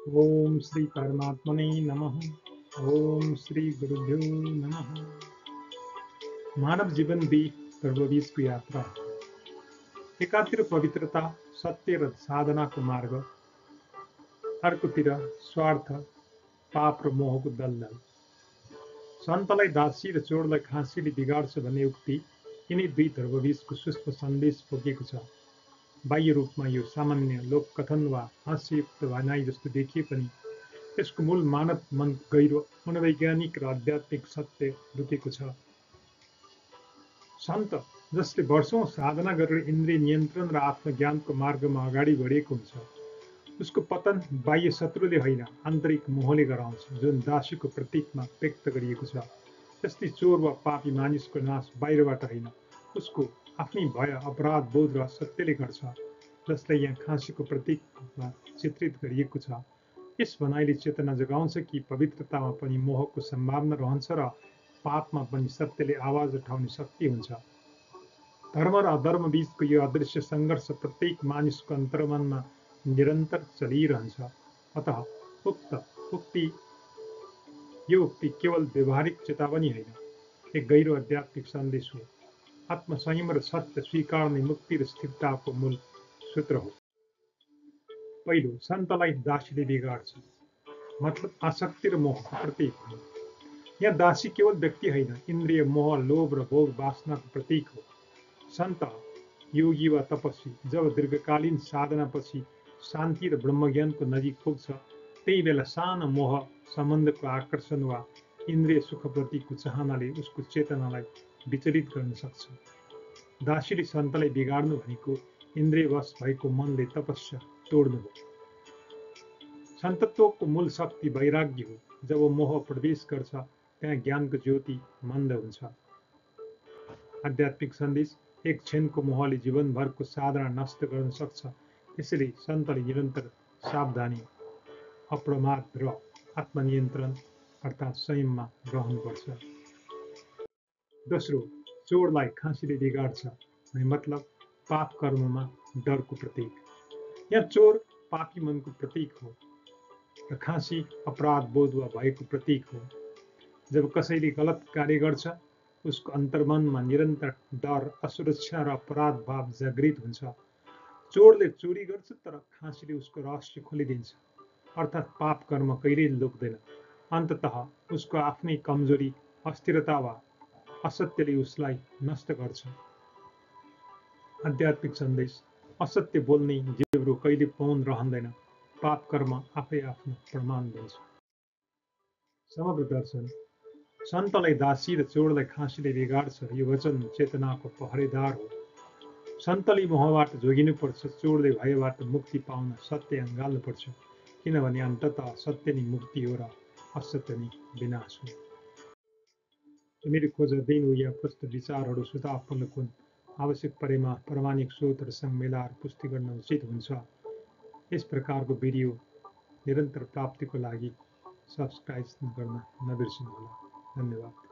ओम श्री परमात्मने नमः। ओम श्री गुरुभ्यो नमः। मानव जीवन दुई ध्रुवबीचको यात्रा। एकातिर पवित्रता सत्य र साधनाको मार्ग, अर्कोतिर स्वार्थ पाप र मोहको दलदल। सन्तलाई दासी र चोरलाई खाँसीले बिगाड्छ भन्ने उक्ति यिनी दुई ध्रुवबीचको सूक्ष्म सन्देश बोकेको छ। बाह्य रूपमा यो सामान्य लोककथन वा हास्ययुक्त भनाइ जस्तो देखिए पनि यसको मूल मानव मनको गहिरो मनोवैज्ञानिक र आध्यात्मिक सत्य लुकेको छ। सन्त जसले वर्षौं साधना गरेर इन्द्रिय नियन्त्रण र आत्मज्ञानको मार्गमा अगाडि बढेको हुन्छ, उसको पतन बाह्य शत्रुले होइन, आन्तरिक मोहले गराउँछ, जुन दासीको प्रतीकमा व्यक्त गरिएको छ। जस्तै चोर वा पापी मानिसको नाश बाहिरबाट होइन, उसको आफ्नै भय, अपराध बोध र असत्यले गर्छ, जसलाई यहाँ खाँसीको प्रतीकमा चित्रित गरिएको छ। यस भनाइले चेतना जगाउँछ कि पवित्रतामा पनि मोहको सम्भावना रहन्छ र पापमा पनि सत्यले आवाज उठाउने शक्ति हुन्छ। धर्म र अधर्म बीचको यो अदृश्य सङ्घर्ष प्रत्येक मानिसको अन्तर्मनमा निरन्तर चलिरहन्छ। अतः यो उक्ति केवल व्यवहारिक चेतावनी होइन, एक गहिरो आध्यात्मिक सन्देश हो। आत्मसंयम र सत्य स्वीकार्ने मुक्ति र स्थिरताको मूल सूत्र हो। पहिलो, सन्तलाई दासीले बिगाड्छ, मतलब आसक्ति र मोहको प्रतीक हो। यहाँ दासी केवल व्यक्ति होइन, इन्द्रिय मोह, लोभ र भोग वासनाको प्रतीक हो। सन्त, योगी वा तपस्वी जब दीर्घकालीन साधनापछि शान्ति र ब्रह्मज्ञानको नजिक पुग्छ, त्यही बेला सानो मोह सम्बन्धको आकर्षण वा इन्द्रिय सुखप्रतिको चाहनाले उसको चेतनालाई विचलित गर्न सक्छ। दासीले सन्तलाई बिगाड्नु भनेको इन्द्रियवश भएको मनले तपस्या तोड्नु हो। सन्तत्वको मूल शक्ति वैराग्य हो। जब मोह प्रवेश गर्छ, त्यहाँ ज्ञानको ज्योति मन्द हुन्छ। आध्यात्मिक सन्देश, एक क्षणको मोहले जीवनभरको साधना नष्ट गर्न सक्छ। त्यसैले सन्तले निरन्तर सावधानी, अप्रमाद र आत्मनियन्त्रण अर्थात् संयममा रहनुपर्छ। दोस्रो, चोरलाई खाँसीले बिगाड्छ भन्ने मतलब पाप कर्ममा डरको प्रतीक। यहाँ चोर पापी मनको प्रतीक हो र खाँसी अपराध बोध वा भयको प्रतीक हो। जब कसैले गलत कार्य गर्छ, उसको अन्तर्मनमा निरन्तर डर, असुरक्षा र अपराध भाव जागृत हुन्छ। चोरले चोरी गर्छ, तर खाँसीले उसको रहस्य खोलिदिन्छ, अर्थात् पाप कर्म कहिल्यै लुक्दैन। अन्ततः उसको आफ्नै कमजोरी, अस्थिरता वा असत्यले उसलाई नष्ट गर्छ। आध्यात्मिक सन्देश, असत्य बोल्ने जिब्रो कहिले मौन रहँदैन, पाप कर्म आफै आफ्नो प्रमाण दिन्छ। समग्र दर्शन, सन्तलाई दासी र चोरलाई खाँसीले बिगाड्छ, यो वचन चेतनाको पहरेदार हो। सन्तले मोहबाट जोगिनुपर्छ, चोरले भयबाट मुक्ति पाउन सत्य अँगाल्नुपर्छ, किनभने अन्ततः सत्य नै मुक्ति हो र असत्य नै विनाश हो। मेरो खोज अध्ययन हो या प्रश्न विचारहरू सुझावपूर्ण हुन्, आवश्यक परेमा प्रामाणिक स्रोतहरूसँग मिलाएर पुष्टि गर्न उचित हुन्छ। यस प्रकारको भिडियो निरन्तर प्राप्तिको लागि सब्स्क्राइब गर्न नबिर्सनुहोला। धन्यवाद।